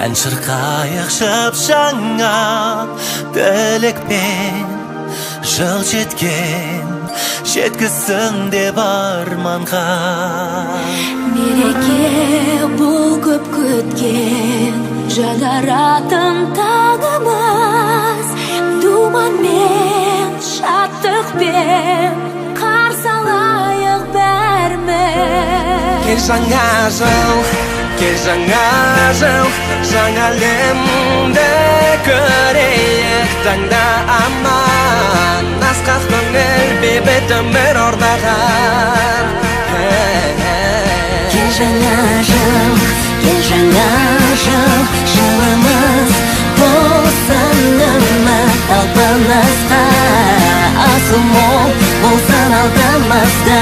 ән шырқайық жаңа тілекпен, жыл жеткен жеткізсін деп арманға. Мереке бұл көп күткен жаңаратын таңымыз, думанмен шаттықпен қарсы алайық бәріміз. Кел жаңа жыл, жаңа әлемді көрейік таңда аман, асқақ көңіл бейбіт өмір орнаған. Кел жаңа жыл, жылымыз болсын үміт талпынысқа, асыл мол болсын алдымызда.